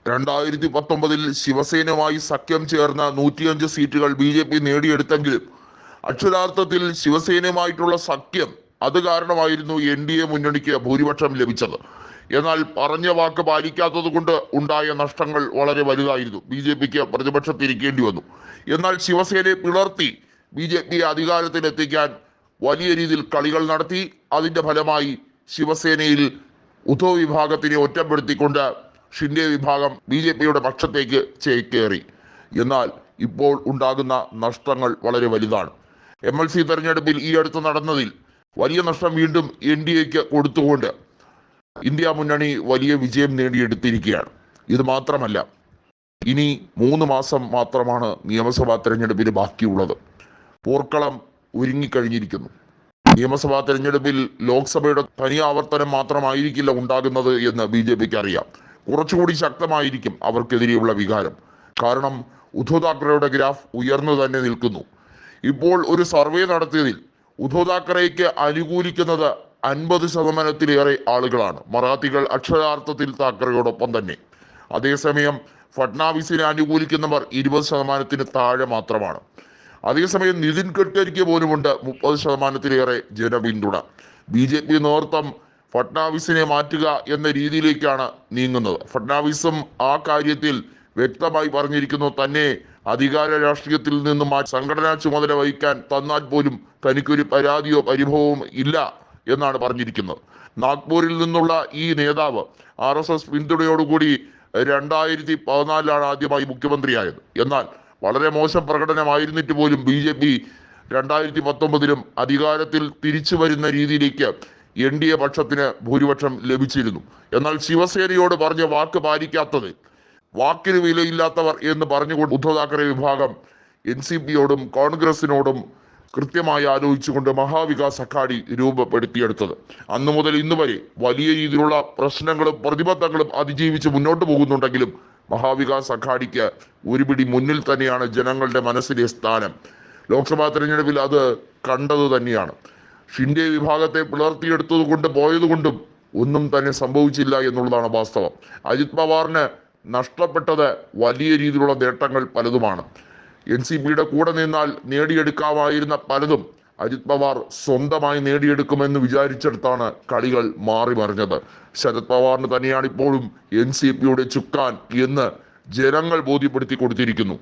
2019 ശിവസേനയുമായി സഖ്യം ചേർന്ന 105 സീറ്റുകൾ BJP നേടിയെടുത്തെങ്കിലും അക്ഷരാർത്ഥത്തിൽ ശിവസേനയുമായിട്ടുള്ള സഖ്യം അത് കാരണമായിരുന്നു NDA മുന്നണിക്ക് ഭൂരിപക്ഷം ലഭിച്ചത്. എന്നാൽ പറഞ്ഞ വാക്ക് പാലിക്കാത്തത് കൊണ്ട് ഉണ്ടായ നഷ്ടങ്ങൾ വളരെ വലുതായിരുന്നു. BJPക്ക് പ്രതിപക്ഷത്തിരിക്കേണ്ടി വന്നു. എന്നാൽ ശിവസേനയെ പിളർത്തി BJP അധികാരത്തിലെത്തിക്കാൻ വലിയ രീതിയിൽ കളികൾ നടത്തി. അതിന്റെ ഫലമായി ശിവസേനയിൽ ഉദ്ധവ് വിഭാഗത്തിനെ ഒറ്റപ്പെടുത്തിക്കൊണ്ട് ഷിൻഡെ വിഭാഗം BJPയുടെ പക്ഷത്തേക്ക് ചേക്കേറി. എന്നാൽ ഇപ്പോൾ ഉണ്ടാകുന്ന നഷ്ടങ്ങൾ വളരെ വലുതാണ്. MLC തെരഞ്ഞെടുപ്പിൽ ഈ അടുത്ത് നടന്നതിൽ വലിയ നഷ്ടം വീണ്ടും NDAക്ക് കൊടുത്തുകൊണ്ട് ഇന്ത്യ മുന്നണി വലിയ വിജയം നേടിയെടുത്തിരിക്കുകയാണ്. ഇത് മാത്രമല്ല, ഇനി 3 മാസം മാത്രമാണ് നിയമസഭാ തെരഞ്ഞെടുപ്പിന് ബാക്കിയുള്ളത്. പോർക്കളം ഒരുങ്ങിക്കഴിഞ്ഞിരിക്കുന്നു. നിയമസഭാ തെരഞ്ഞെടുപ്പിൽ ലോക്സഭയുടെ തനി ആവർത്തനം മാത്രമായിരിക്കില്ല ഉണ്ടാകുന്നത് എന്ന് BJPക്ക് അറിയാം. കുറച്ചുകൂടി ശക്തമായിരിക്കും അവർക്കെതിരെയുള്ള വികാരം. കാരണം ഉദ്ധവ് താക്കറെയുടെ ഗ്രാഫ് ഉയർന്നു തന്നെ നിൽക്കുന്നു. ഇപ്പോൾ ഒരു സർവേ നടത്തിയതിൽ ഉദ്ധവ് താക്കറേക്ക് അനുകൂലിക്കുന്നത് 50%-ലേറെ ആളുകളാണ്. മറാത്തികൾ അക്ഷരാർത്ഥത്തിൽ താക്കറയോടൊപ്പം തന്നെ. അതേസമയം ഫഡ്നാവിസിനെ അനുകൂലിക്കുന്നവർ 20%-ന് താഴെ മാത്രമാണ്. അതേസമയം നിതിൻ ഗഡ്കരിക്ക് പോലുമുണ്ട് 30%-ലേറെ ജനപിന്തുണ. BJP നേതൃത്വം ഫഡ്നാവിസിനെ മാറ്റുക എന്ന രീതിയിലേക്കാണ് നീങ്ങുന്നത്. ഫഡ്നാവിസും ആ കാര്യത്തിൽ വ്യക്തമായി പറഞ്ഞിരിക്കുന്നു, തന്നെ അധികാര രാഷ്ട്രീയത്തിൽ നിന്നും സംഘടനാ ചുമതല വഹിക്കാൻ തന്നാൽ പോലും തനിക്കൊരു പരാതിയോ പരിഭവവും ഇല്ല എന്നാണ് പറഞ്ഞിരിക്കുന്നത്. നാഗ്പൂരിൽ നിന്നുള്ള ഈ നേതാവ് RSS പിന്തുണയോടുകൂടി 2014 ആദ്യമായി മുഖ്യമന്ത്രിയായത്. എന്നാൽ വളരെ മോശം പ്രകടനമായിരുന്നിട്ട് പോലും BJP 2019 അധികാരത്തിൽ തിരിച്ചു വരുന്ന രീതിയിലേക്ക് NDA പക്ഷത്തിന് ഭൂരിപക്ഷം ലഭിച്ചിരുന്നു. എന്നാൽ ശിവസേനയോട് പറഞ്ഞ വാക്ക് പാലിക്കാത്തത്, വാക്കിന് വിലയില്ലാത്തവർ എന്ന് പറഞ്ഞുകൊണ്ട് ഉദ്ധവ് താക്കറെ വിഭാഗം NCPയോടും കോൺഗ്രസിനോടും കൃത്യമായി ആലോചിച്ചുകൊണ്ട് മഹാവികാസ് അഘാടി രൂപപ്പെടുത്തിയെടുത്തത്. അന്നു മുതൽ ഇന്ന് വരെ വലിയ രീതിയിലുള്ള പ്രശ്നങ്ങളും പ്രതിബദ്ധങ്ങളും അതിജീവിച്ച് മുന്നോട്ട് പോകുന്നുണ്ടെങ്കിലും മഹാവികാസ് അഘാടിക്ക് ഒരു പിടി മുന്നിൽ തന്നെയാണ് ജനങ്ങളുടെ മനസ്സിലെ സ്ഥാനം. ലോക്സഭാ തെരഞ്ഞെടുപ്പിൽ അത് കണ്ടത് തന്നെയാണ്. ഷിൻഡെ വിഭാഗത്തെ പിളർത്തിയെടുത്തത് കൊണ്ട് പോയതുകൊണ്ടും ഒന്നും തന്നെ സംഭവിച്ചില്ല എന്നുള്ളതാണ് വാസ്തവം. അജിത് പവാറിന് നഷ്ടപ്പെട്ടത് വലിയ രീതിയിലുള്ള നേട്ടങ്ങൾ പലതുമാണ്. NCPയുടെ കൂടെ നിന്നാൽ നേടിയെടുക്കാമായിരുന്ന പലതും അജിത് പവാർ സ്വന്തമായി നേടിയെടുക്കുമെന്ന് വിചാരിച്ചെടുത്താണ് കളികൾ മാറി മറിഞ്ഞത്. ശരത് പവാറിന് തന്നെയാണ് ഇപ്പോഴും NCPയുടെ ചുക്കാൻ എന്ന് ജനങ്ങൾ ബോധ്യപ്പെടുത്തി കൊടുത്തിരിക്കുന്നു.